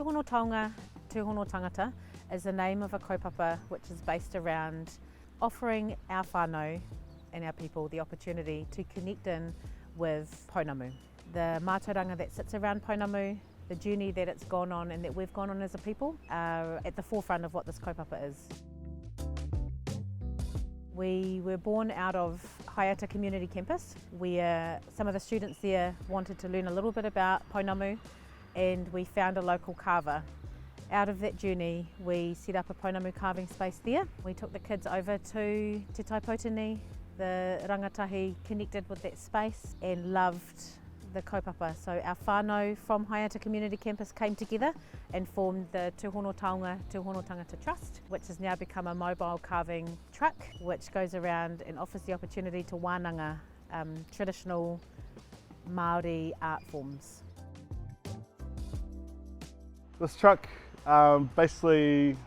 Tūhono Taonga, Tūhono Tāngata is the name of a kaupapa which is based around offering our whānau and our people the opportunity to connect in with pounamu. The mātauranga that sits around pounamu, the journey that it's gone on and that we've gone on as a people are at the forefront of what this kaupapa is. We were born out of Irihāpeti Community Campus where some of the students there wanted to learn a little bit about pounamu, and we found a local carver. Out of that journey we set up a pounamu carving space there. We took the kids over to Te Taipotini, the rangatahi connected with that space and loved the kaupapa. So our whānau from Irihāpeti Community Campus came together and formed the Tūhono Taonga, Tūhono Tāngata Trust, which has now become a mobile carving truck which goes around and offers the opportunity to wānanga traditional Māori art forms. This truck basically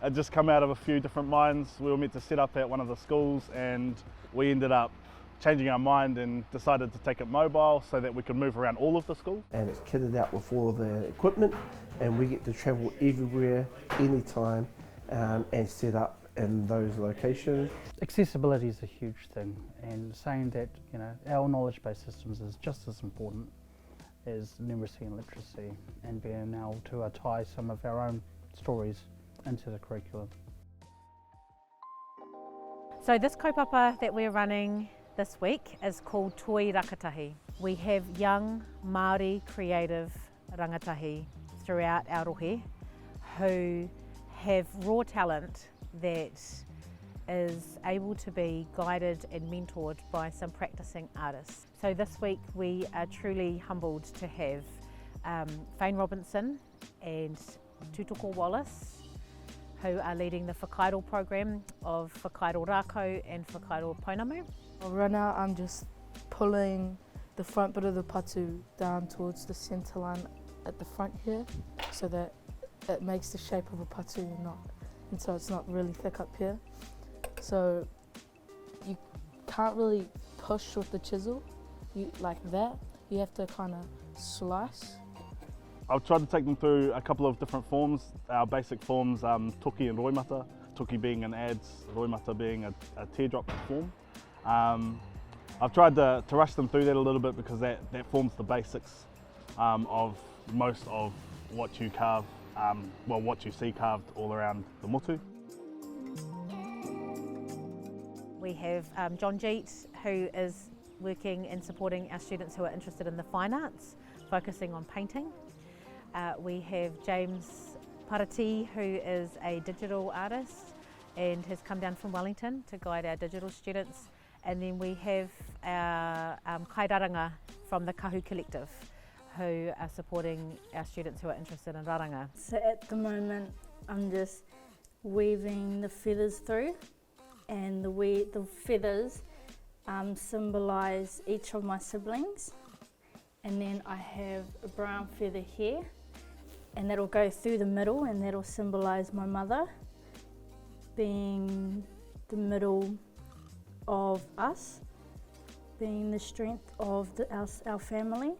had just come out of a few different minds. We were meant to set up at one of the schools and we ended up changing our mind and decided to take it mobile so that we could move around all of the schools. And it's kitted out with all of the equipment and we get to travel everywhere, anytime and set up in those locations. Accessibility is a huge thing, and saying that our knowledge-based systems is just as important as numeracy and literacy, and being able to tie some of our own stories into the curriculum. So this kaupapa that we're running this week is called Toi Rakatahi. We have young Māori creative rangatahi throughout our rohe who have raw talent that is able to be guided and mentored by some practicing artists. So this week we are truly humbled to have Fane Robinson and Tutoko Wallace, who are leading the whakairo program of Whakairo Rākau and Whakairo Pounamu. Right now I'm just pulling the front bit of the patu down towards the centre line at the front here so that it makes the shape of a patu and so it's not really thick up here. So you can't really push with the chisel like that, you have to kind of slice. I've tried to take them through a couple of different forms. Our basic forms, toki and roimata, toki being an adze, roimata being a teardrop form. I've tried to rush them through that a little bit because that forms the basics of most of what you carve, what you see carved all around the motu. We have Jon Jeet, who is working and supporting our students who are interested in the fine arts, focusing on painting. We have James Parati, who is a digital artist and has come down from Wellington to guide our digital students. And then we have our kairaranga from the Kahu Collective, who are supporting our students who are interested in raranga. So at the moment I'm just weaving the feathers through, and the feathers symbolise each of my siblings, and then I have a brown feather here and that'll go through the middle and that'll symbolise my mother being the middle of us, being the strength of our family.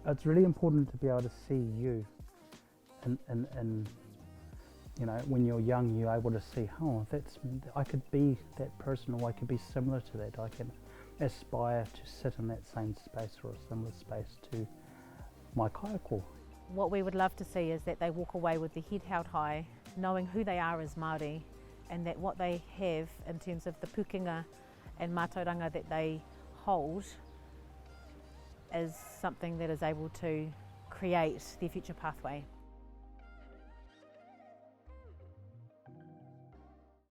It's really important to be able to see you and when you're young you're able to see, I could be that person, or I could be similar to that. I can aspire to sit in that same space or a similar space to my kaiako. What we would love to see is that they walk away with their head held high, knowing who they are as Māori, and that what they have in terms of the pukenga and mātauranga that they hold is something that is able to create their future pathway.